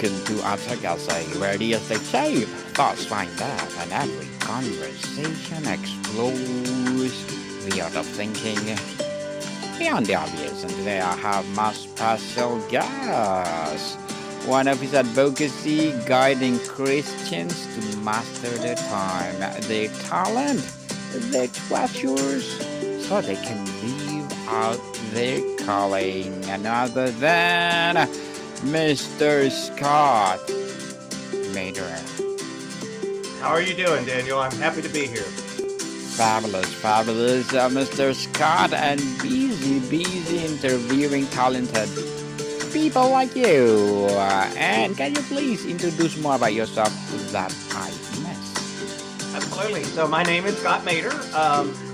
welcome to Atagase, where the estate shape thoughts find out and every conversation explores the art of thinking beyond the obvious. And today I have my special guest, one of his advocacy guiding Christians to master their time, their talent, their treasures, so they can live out their calling. And other than Mr. Scott Maderer. How are you doing, Daniel? I'm happy to be here. Fabulous, fabulous, Mr. Scott, and busy interviewing talented people like you. And can you please introduce more about yourself that I missed? Absolutely. So my name is Scott Maderer.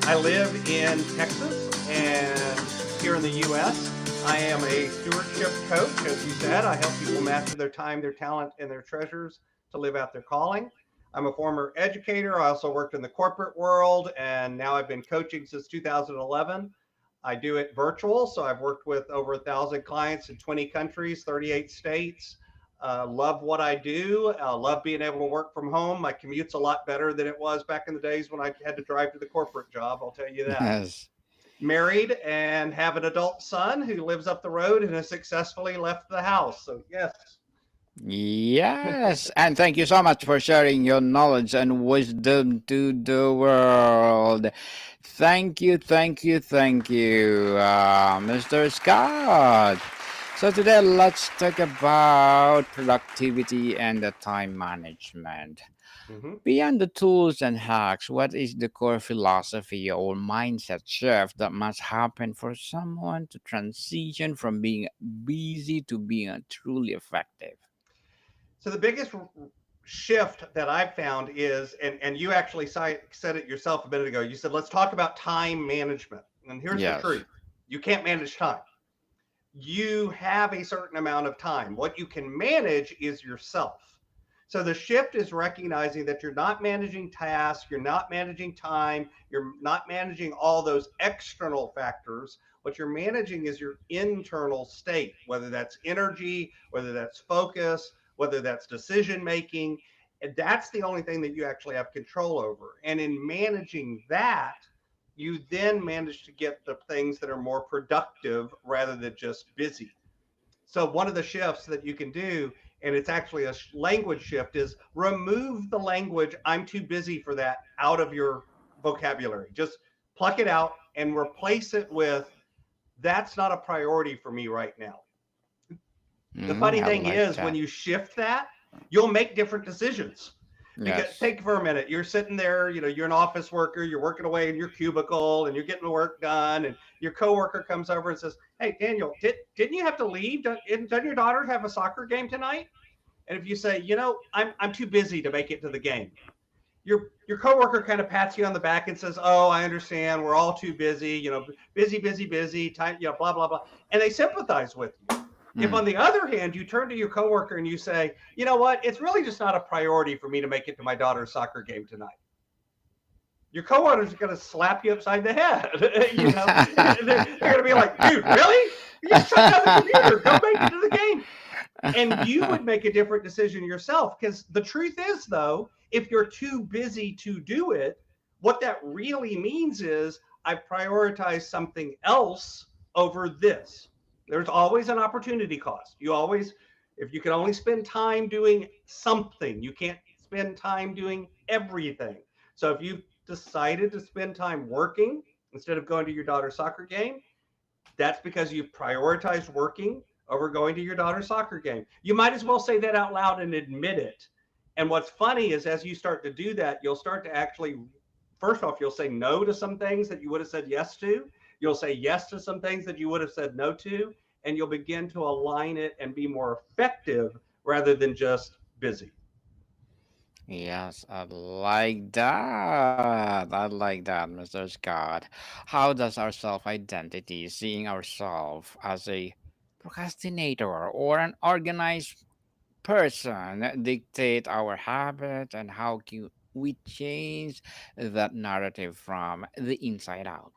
I live in Texas and here in the U.S. I am a stewardship coach. As you said, I help people master their time, their talent, and their treasures to live out their calling. I'm a former educator. I also worked in the corporate world, and now I've been coaching since 2011. I do it virtual, so I've worked with over 1,000 clients in 20 countries, 38 states. Love what I do. Love being able to work from home. My commute's a lot better than it was back in the days when I had to drive to the corporate job. I'll tell you that. Yes. Married and have an adult son who lives up the road and has successfully left the house. So, yes. Yes, and thank you so much for sharing your knowledge and wisdom to the world. Thank you, Mr. Scott. So today let's talk about productivity and the time management. hmm Beyond the tools and hacks, what is the core philosophy or mindset shift that must happen for someone to transition from being busy to being truly effective? So, the biggest shift that I've found is, and you actually said it yourself a minute ago, you said, let's talk about time management. And here's the Yes. truth: you can't manage time. You have a certain amount of time. What you can manage is yourself. So the shift is recognizing that you're not managing tasks, you're not managing time, you're not managing all those external factors. What you're managing is your internal state, whether that's energy, whether that's focus, whether that's decision making. And that's the only thing that you actually have control over. And in managing that, you then manage to get the things that are more productive rather than just busy. So one of the shifts that you can do, and it's actually a language shift, is remove the language "I'm too busy for that" out of your vocabulary. Just pluck it out and replace it with "that's not a priority for me right now." The funny I thing like is, when that. you shift that, you'll make different decisions. Because Yes. take for a minute, you're sitting there, you're an office worker, you're working away in your cubicle, and you're getting the work done, and your coworker comes over and says, "Hey, Daniel, didn't you have to leave? Doesn't your daughter have a soccer game tonight?" And if you say, I'm too busy to make it to the game, your coworker kind of pats you on the back and says, "Oh, I understand. We're all too busy. Busy, busy, busy. Time, blah blah blah," and they sympathize with you. If, Hmm. on the other hand, you turn to your coworker and you say, "You know what? It's really just not a priority for me to make it to my daughter's soccer game tonight." Your coworkers are going to slap you upside the head. They're going to be like, "Dude, really? You just shut down the computer. Go make it to the game." And you would make a different decision yourself, because the truth is, though, if you're too busy to do it, what that really means is I prioritize something else over this. There's always an opportunity cost. If you can only spend time doing something, you can't spend time doing everything. So if you've decided to spend time working instead of going to your daughter's soccer game, that's because you prioritized working over going to your daughter's soccer game. You might as well say that out loud and admit it. And what's funny is, as you start to do that, you'll start to actually, first off, you'll say no to some things that you would have said yes to. You'll say yes to some things that you would have said no to. And you'll begin to align it and be more effective rather than just busy. Yes, I like that. I like that, Mr. Scott. How does our self identity, seeing ourselves as a procrastinator or an organized person, dictate our habits, and how can we change that narrative from the inside out?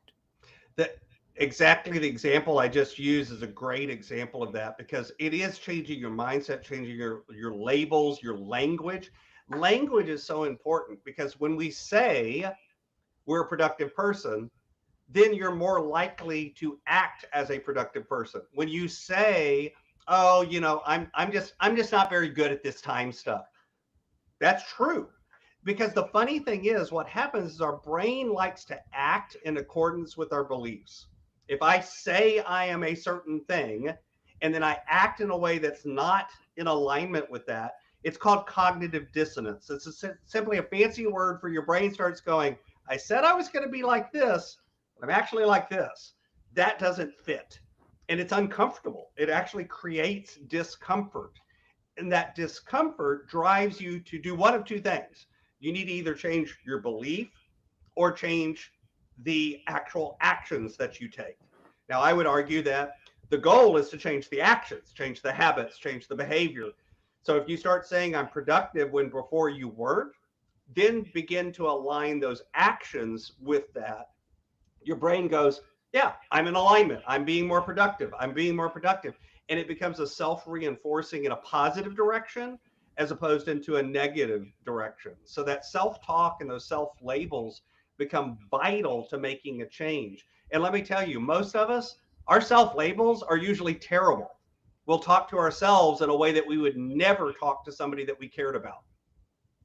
That Exactly, the example I just used is a great example of that because it is changing your mindset, changing your labels, your language. Language is so important because when we say we're a productive person, then you're more likely to act as a productive person. When you say, "Oh, I'm just not very good at this time stuff," that's true. Because the funny thing is, what happens is our brain likes to act in accordance with our beliefs. If I say I am a certain thing and then I act in a way that's not in alignment with that, it's called cognitive dissonance. Simply a fancy word for your brain starts going, I said I was going to be like this, but I'm actually like this. That doesn't fit. And it's uncomfortable. It actually creates discomfort, and that discomfort drives you to do one of two things. You need to either change your belief or change the actual actions that you take. Now, I would argue that the goal is to change the actions, change the habits, change the behavior. So if you start saying I'm productive when before you weren't, then begin to align those actions with that. Your brain goes, yeah, I'm in alignment. I'm being more productive. I'm being more productive. And it becomes a self reinforcing in a positive direction as opposed into a negative direction. So that self talk and those self labels become vital to making a change. And let me tell you, most of us, our self labels are usually terrible. We'll talk to ourselves in a way that we would never talk to somebody that we cared about.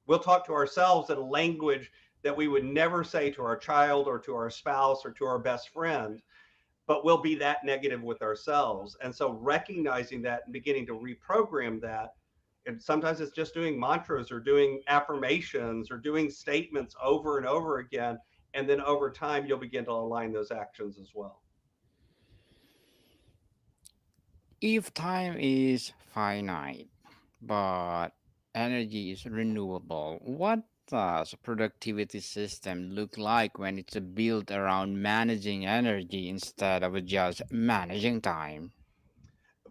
We'll talk to ourselves in a language that we would never say to our child or to our spouse or to our best friend, but we'll be that negative with ourselves. And so recognizing that and beginning to reprogram that, and sometimes it's just doing mantras or doing affirmations or doing statements over and over again. And then over time, you'll begin to align those actions as well. If time is finite, but energy is renewable, what does a productivity system look like when it's built around managing energy instead of just managing time?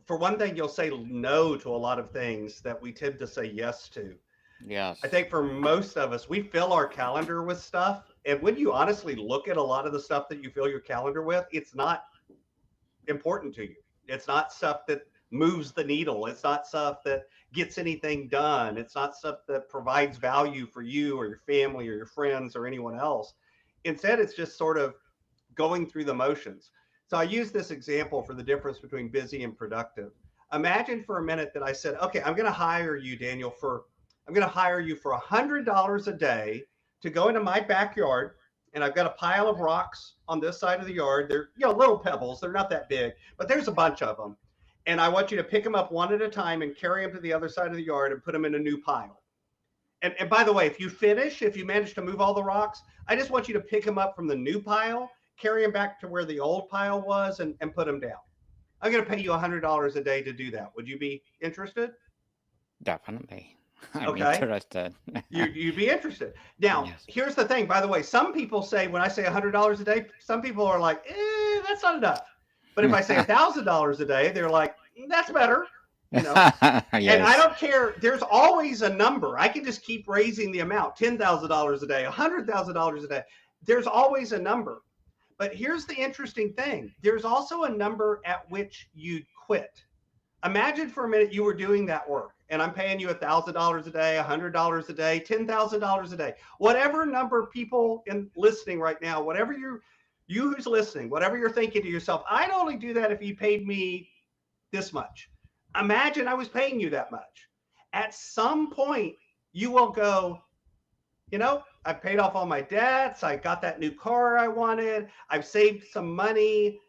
For one thing, you'll say no to a lot of things that we tend to say yes to. I Yes. think for most of us, we fill our calendar with stuff. And when you honestly look at a lot of the stuff that you fill your calendar with, it's not important to you. It's not stuff that moves the needle. It's not stuff that gets anything done. It's not stuff that provides value for you or your family or your friends or anyone else. Instead, it's just sort of going through the motions. So I use this example for the difference between busy and productive. Imagine for a minute that I said, okay, I'm going to hire you, Daniel, I'm going to hire you for $100 a day to go into my backyard. And I've got a pile of rocks on this side of the yard. They're, little pebbles. They're not that big, but there's a bunch of them. And I want you to pick them up one at a time and carry them to the other side of the yard and put them in a new pile. And by the way, if you manage to move all the rocks, I just want you to pick them up from the new pile, carry them back to where the old pile was, and put them down. I'm going to pay you $100 a day to do that. Would you be interested? Definitely. I'm Okay. interested. You'd be interested. Now, Yes. here's the thing. By the way, some people say when I say $100 a day, some people are like, that's not enough. But if I say $1,000 a day, they're like, that's better. You know, and I Yes. don't care. There's always a number. I can just keep raising the amount: $10,000 a day, $100,000 a day. There's always a number. But here's the interesting thing: there's also a number at which you'd quit. Imagine for a minute you were doing that work and I'm paying you $1,000 a day, $100 a day, $10,000 a day, whatever number people in listening right now, whatever you who's listening, whatever you're thinking to yourself, I'd only do that if you paid me this much. Imagine I was paying you that much. At some point, you will go, I paid off all my debts. I got that new car I wanted. I've saved some money.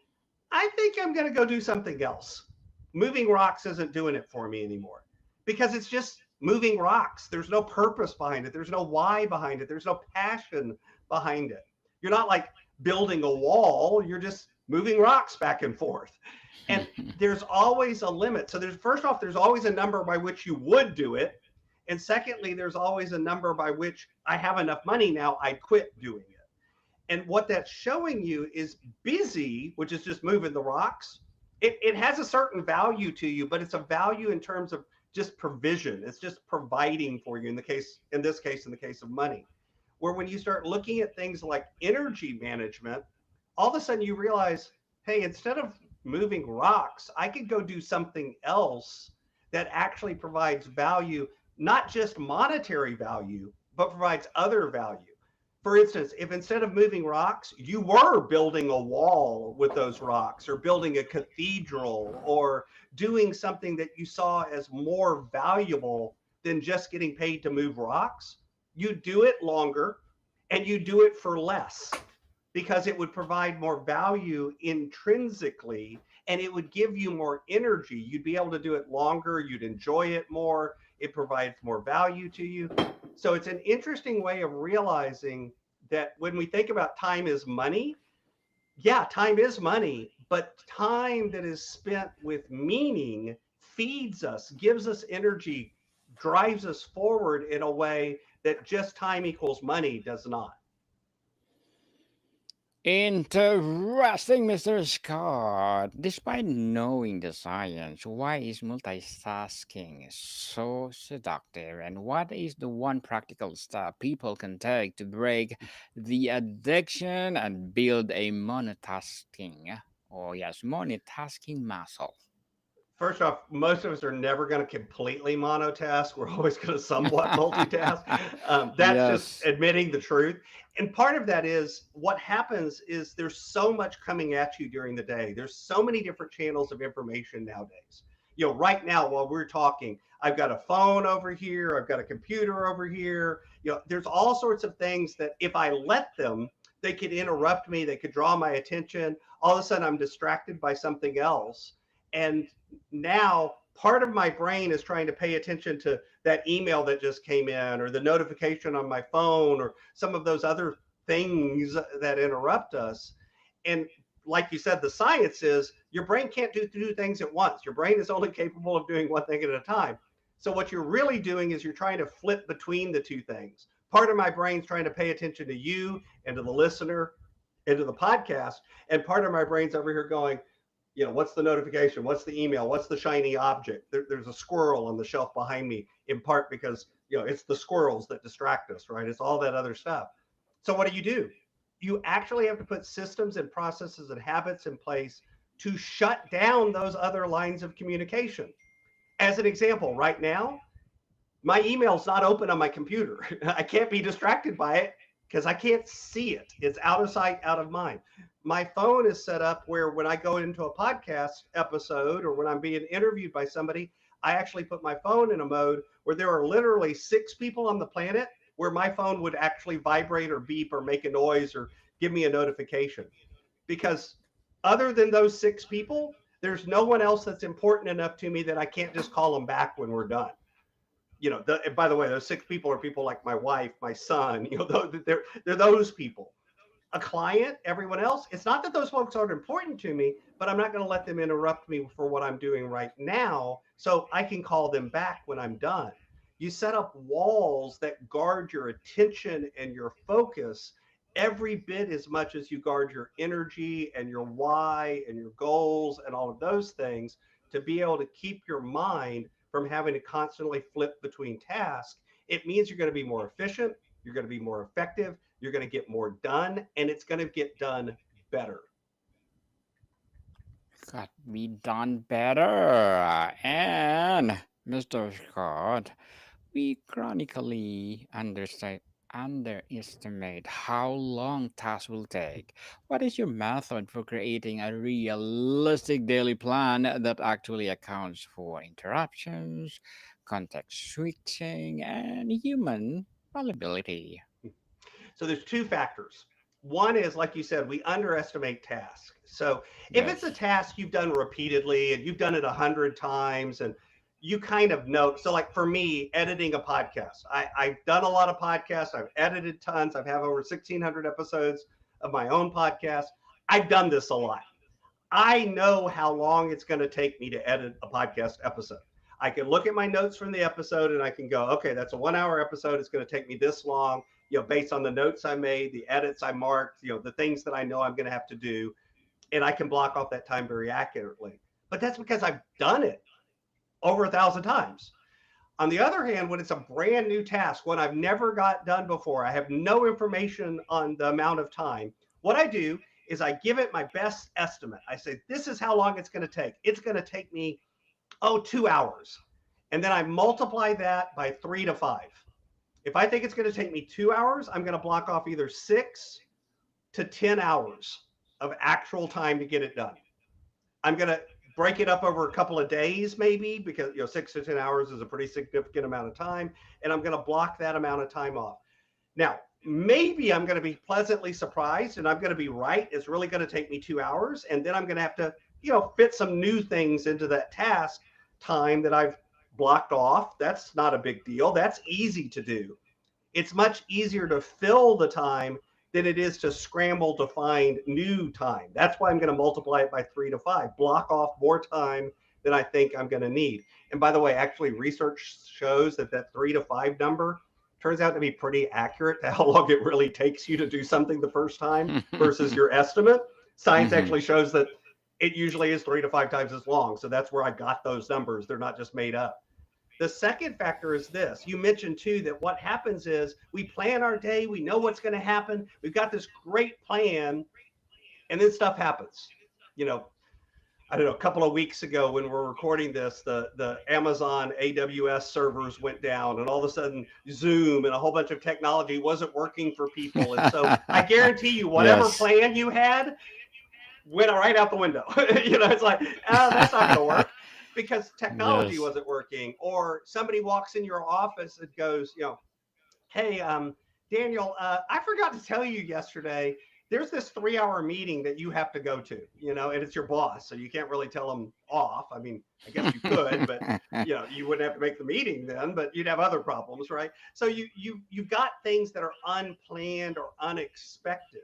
I think I'm going to go do something else. Moving rocks isn't doing it for me anymore because it's just moving rocks. There's no purpose behind it. There's no why behind it. There's no passion behind it. You're not like building a wall. You're just moving rocks back and forth. And there's always a limit. So there's first off, there's always a number by which you would do it. And secondly, there's always a number by which I have enough money now, I quit doing it. And what that's showing you is busy, which is just moving the rocks. It has a certain value to you, but it's a value in terms of just provision. It's just providing for you in this case, in the case of money. Where when you start looking at things like energy management, all of a sudden you realize, hey, instead of moving rocks, I could go do something else that actually provides value, not just monetary value, but provides other value. For instance, if instead of moving rocks, you were building a wall with those rocks or building a cathedral or doing something that you saw as more valuable than just getting paid to move rocks, you do it longer and you do it for less because it would provide more value intrinsically and it would give you more energy. You'd be able to do it longer, you'd enjoy it more, it provides more value to you. So it's an interesting way of realizing that when we think about time is money, yeah, time is money, but time that is spent with meaning feeds us, gives us energy, drives us forward in a way that just time equals money does not. Interesting, Mr. Scott. Despite knowing the science, why is multitasking so seductive? And what is the one practical step people can take to break the addiction and build a monotasking muscle? First off, most of us are never going to completely monotask. We're always going to somewhat multitask. That's just Yes. admitting the truth. And part of that is what happens is there's so much coming at you during the day. There's so many different channels of information nowadays. Right now while we're talking, I've got a phone over here, I've got a computer over here. There's all sorts of things that if I let them, they could interrupt me, they could draw my attention. All of a sudden, I'm distracted by something else. And now part of my brain is trying to pay attention to that email that just came in or the notification on my phone or some of those other things that interrupt us. And like you said, the science is your brain can't do two things at once. Your brain is only capable of doing one thing at a time. So what you're really doing is you're trying to flip between the two things. Part of my brain's trying to pay attention to you and to the listener and to the podcast, and part of my brain's over here going, what's the notification? What's the email? What's the shiny object? There's a squirrel on the shelf behind me, in part because, it's the squirrels that distract us, right? It's all that other stuff. So what do? You actually have to put systems and processes and habits in place to shut down those other lines of communication. As an example, right now, my email's not open on my computer. I can't be distracted by it because I can't see it. It's out of sight, out of mind. My phone is set up where when I go into a podcast episode or when I'm being interviewed by somebody, I actually put my phone in a mode where there are literally 6 people on the planet where my phone would actually vibrate or beep or make a noise or give me a notification. Because other than those 6 people, there's no one else that's important enough to me that I can't just call them back when we're done. By the way, those 6 people are people like my wife, my son, they're those people. A client, everyone else, it's not that those folks aren't important to me, but I'm not going to let them interrupt me for what I'm doing right now so I can call them back when I'm done. You set up walls that guard your attention and your focus every bit as much as you guard your energy and your why and your goals and all of those things to be able to keep your mind from having to constantly flip between tasks. It means you're going to be more efficient, you're going to be more effective, you're going to get more done, and it's going to get done better. Got be done better. And Mr. Scott, we chronically underestimate how long tasks will take. What is your method for creating a realistic daily plan that actually accounts for interruptions, context switching, and human fallibility? So there's 2 factors. One is, like you said, we underestimate tasks. So if it's a Yes. task you've done repeatedly and you've done it 100 times and you kind of know, so like for me, editing a podcast, I've done a lot of podcasts. I've edited tons. I've have over 1,600 episodes of my own podcast. I've done this a lot. I know how long it's going to take me to edit a podcast episode. I can look at my notes from the episode and I can go, okay, that's a 1 hour episode. It's going to take me this long, based on the notes I made, the edits I marked, the things that I know I'm going to have to do. And I can block off that time very accurately. But that's because I've done it over 1,000 times. On the other hand, when it's a brand new task, one I've never got done before, I have no information on the amount of time. What I do is I give it my best estimate. I say, this is how long it's going to take. It's going to take me, 2 hours. And then I multiply that by 3 to 5. If I think it's going to take me 2 hours, I'm going to block off either 6 to 10 hours of actual time to get it done. I'm going to break it up over a couple of days, maybe, because 6 to 10 hours is a pretty significant amount of time. And I'm going to block that amount of time off. Now, maybe I'm going to be pleasantly surprised and I'm going to be right. It's really going to take me 2 hours. And then I'm going to have to, fit some new things into that task time that I've blocked off. That's not a big deal. That's easy to do. It's much easier to fill the time than it is to scramble to find new time. That's why I'm going to multiply it by 3 to 5, block off more time than I think I'm going to need. And by the way, actually research shows that 3 to 5 number turns out to be pretty accurate to how long it really takes you to do something the first time versus your estimate. Science actually shows that it usually is 3 to 5 times as long. So that's where I got those numbers. They're not just made up. The second factor is this. You mentioned too that what happens is we plan our day. We know what's going to happen. We've got this great plan, and then stuff happens. I don't know, a couple of weeks ago when we're recording this, the Amazon AWS servers went down, and all of a sudden Zoom and a whole bunch of technology wasn't working for people. And so I guarantee you, whatever plan you had went right out the window. It's like, that's not going to work because technology wasn't working. Or somebody walks in your office and goes, hey, Daniel, I forgot to tell you yesterday, there's this 3-hour meeting that you have to go to, and it's your boss. So you can't really tell them off. I mean, I guess you could, but you wouldn't have to make the meeting then, but you'd have other problems, right? So you've got things that are unplanned or unexpected.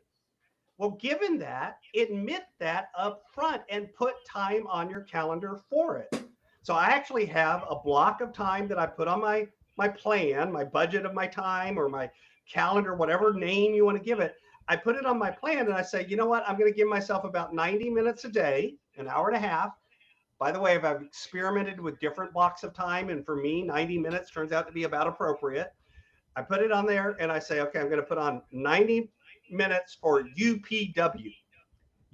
Well, given that, admit that up front and put time on your calendar for it. So I actually have a block of time that I put on my plan, my budget of my time or my calendar, whatever name you want to give it. I put it on my plan and I say, you know what? I'm going to give myself about 90 minutes a day, an hour and a half. By the way, I've experimented with different blocks of time. And for me, 90 minutes turns out to be about appropriate. I put it on there and I say, okay, I'm going to put on 90 minutes for UPW.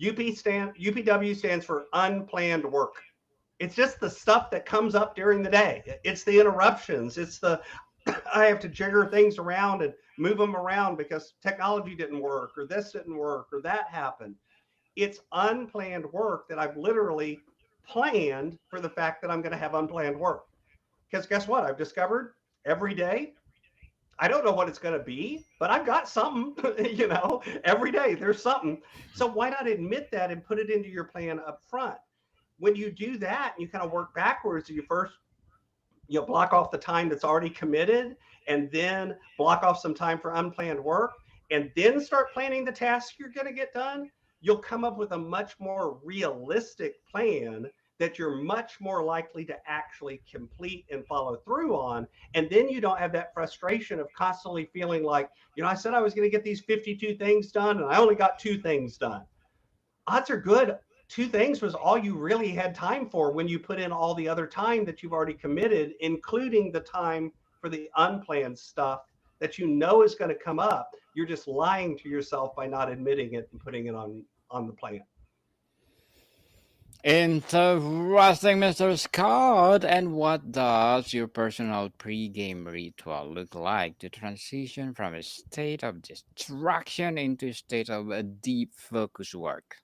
UPW stands for unplanned work. It's just the stuff that comes up during the day. It's the interruptions. It's the I have to jigger things around and move them around because technology didn't work or this didn't work or that happened. It's unplanned work that I've literally planned for the fact that I'm going to have unplanned work. Because guess what? I've discovered every day, I don't know what it's going to be, but I've got something, every day there's something. So why not admit that and put it into your plan up front? When you do that, you kind of work backwards. You first, block off the time that's already committed and then block off some time for unplanned work and then start planning the tasks you're going to get done. You'll come up with a much more realistic plan that you're much more likely to actually complete and follow through on. And then you don't have that frustration of constantly feeling like, I said I was going to get these 52 things done and I only got 2 things done. Odds are good 2 things was all you really had time for when you put in all the other time that you've already committed, including the time for the unplanned stuff that is going to come up. You're just lying to yourself by not admitting it and putting it on the plan. Interesting, Mr. Scott. And what does your personal pre-game ritual look like to transition from a state of distraction into a state of deep focus work?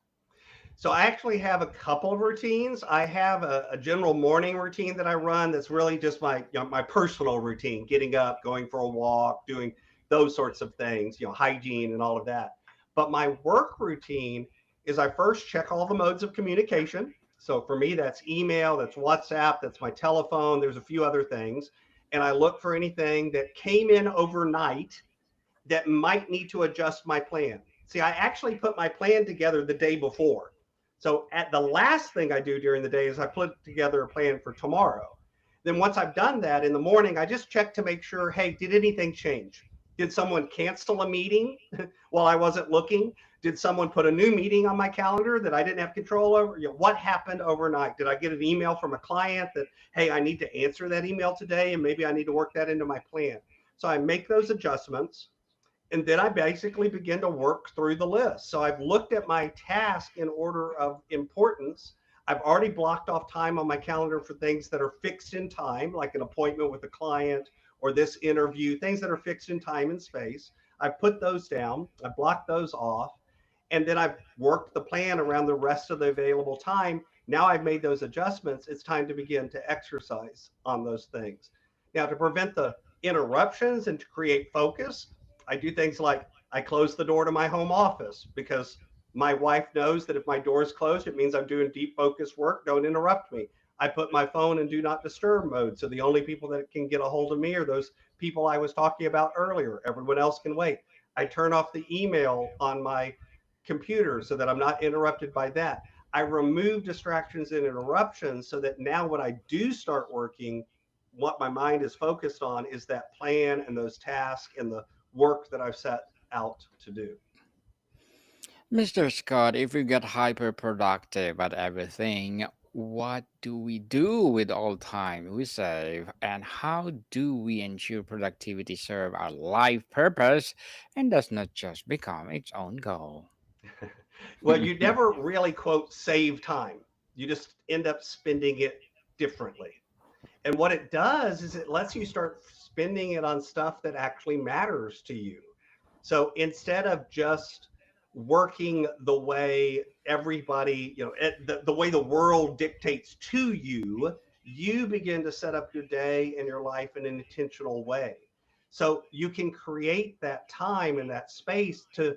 So I actually have a couple of routines. I have a general morning routine that I run that's really just my my personal routine, getting up, going for a walk, doing those sorts of things, hygiene and all of that. But my work routine is I first check all the modes of communication. So for me, that's email, that's WhatsApp, that's my telephone. There's a few other things. And I look for anything that came in overnight that might need to adjust my plan. See, I actually put my plan together the day before. So at the last thing I do during the day is I put together a plan for tomorrow. Then once I've done that in the morning, I just check to make sure, hey, did anything change? Did someone cancel a meeting while I wasn't looking? Did someone put a new meeting on my calendar that I didn't have control over? What happened overnight? Did I get an email from a client that, hey, I need to answer that email today and maybe I need to work that into my plan? So I make those adjustments. And then I basically begin to work through the list. So I've looked at my task in order of importance. I've already blocked off time on my calendar for things that are fixed in time, like an appointment with a client or this interview, things that are fixed in time and space. I put those down, I blocked those off, and then I've worked the plan around the rest of the available time. Now I've made those adjustments. It's time to begin to exercise on those things. Now, to prevent the interruptions and to create focus, I do things like I close the door to my home office because my wife knows that if my door is closed, it means I'm doing deep focus work. Don't interrupt me. I put my phone in do not disturb mode. So the only people that can get a hold of me are those people I was talking about earlier. Everyone else can wait. I turn off the email on my computer so that I'm not interrupted by that. I remove distractions and interruptions so that now when I do start working, what my mind is focused on is that plan and those tasks and the work that I've set out to do. Mr. Scott, if we get hyper productive at everything, what do we do with all time we save? And how do we ensure productivity serve our life purpose and does not just become its own goal? Well, you never really quote save time. You just end up spending it differently. And what it does is it lets you start spending it on stuff that actually matters to you. So instead of just working the way everybody, the way the world dictates to you, you begin to set up your day and your life in an intentional way. So you can create that time and that space to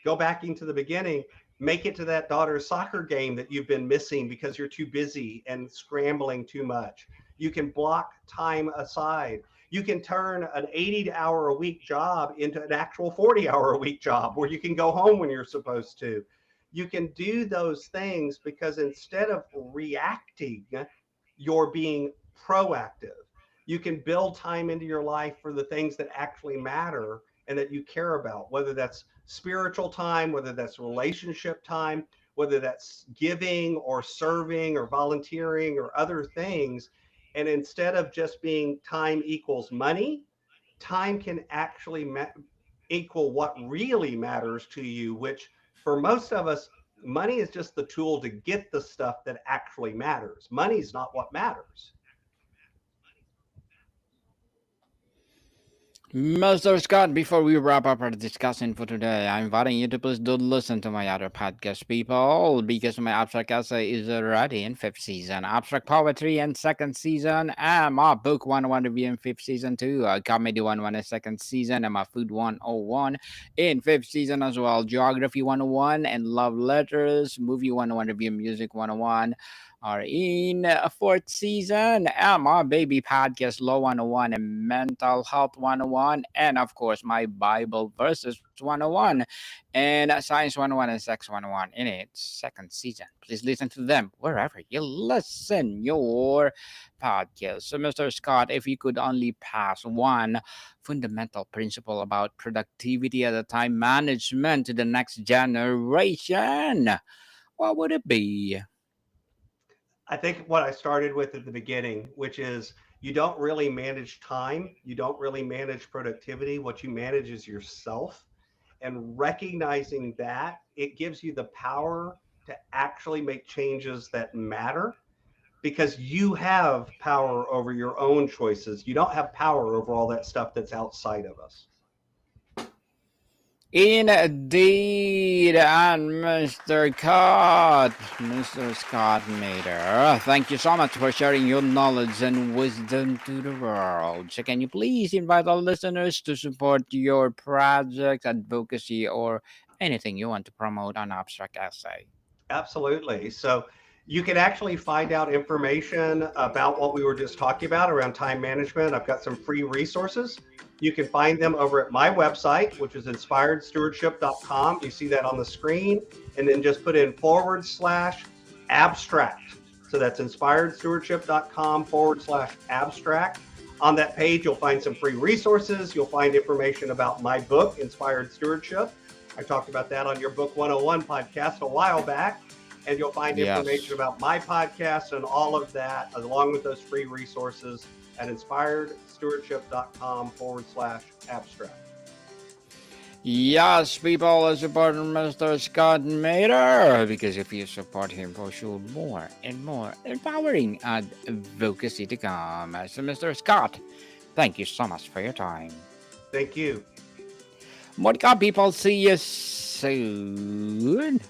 go back into the beginning, make it to that daughter's soccer game that you've been missing because you're too busy and scrambling too much. You can block time aside. You can turn an 80-hour a week job into an actual 40-hour a week job where you can go home when you're supposed to. You can do those things because instead of reacting, you're being proactive. You can build time into your life for the things that actually matter and that you care about, whether that's spiritual time, whether that's relationship time, whether that's giving or serving or volunteering or other things. And instead of just being time equals money, time can actually equal what really matters to you, which for most of us, money is just the tool to get the stuff that actually matters. Money's not what matters. Mr. Scott, before we wrap up our discussion for today, I'm inviting you to please do listen to my other podcast, people, because my abstract essay is already in fifth season. Abstract poetry in second season, and my book 101 review in fifth season too. Comedy 101 in second season, and my food 101 in fifth season as well. Geography 101 and love letters, movie 101 review, music 101 are in fourth season. And my baby podcast, Law 101 and Mental Health 101. And of course, my Bible Verses 101 and Science 101 and Sex 101 in its second season. Please listen to them wherever you listen your podcast. So, Mr. Scott, if you could only pass one fundamental principle about productivity at a time management to the next generation, what would it be? I think what I started with at the beginning, which is you don't really manage time, you don't really manage productivity. What you manage is yourself. And recognizing that, it gives you the power to actually make changes that matter because you have power over your own choices. You don't have power over all that stuff that's outside of us. Indeed, and Mr. Scott Maderer, thank you so much for sharing your knowledge and wisdom to the world. So, can you please invite our listeners to support your project, advocacy, or anything you want to promote on Abstract Essay? Absolutely. So you can actually find out information about what we were just talking about around time management. I've got some free resources. You can find them over at my website, which is inspiredstewardship.com. You see that on the screen, and then just put in /abstract. So that's inspiredstewardship.com /abstract. On that page, you'll find some free resources. You'll find information about my book, Inspired Stewardship. I talked about that on your Book 101 podcast a while back. And you'll find information Yes. about my podcast and all of that, along with those free resources at inspiredstewardship.com /abstract. Yes, people support Mr. Scott Maderer because if you support him, for sure, more and more empowering advocacy to come. So, Mr. Scott, thank you so much for your time. Thank you. What can people see you soon?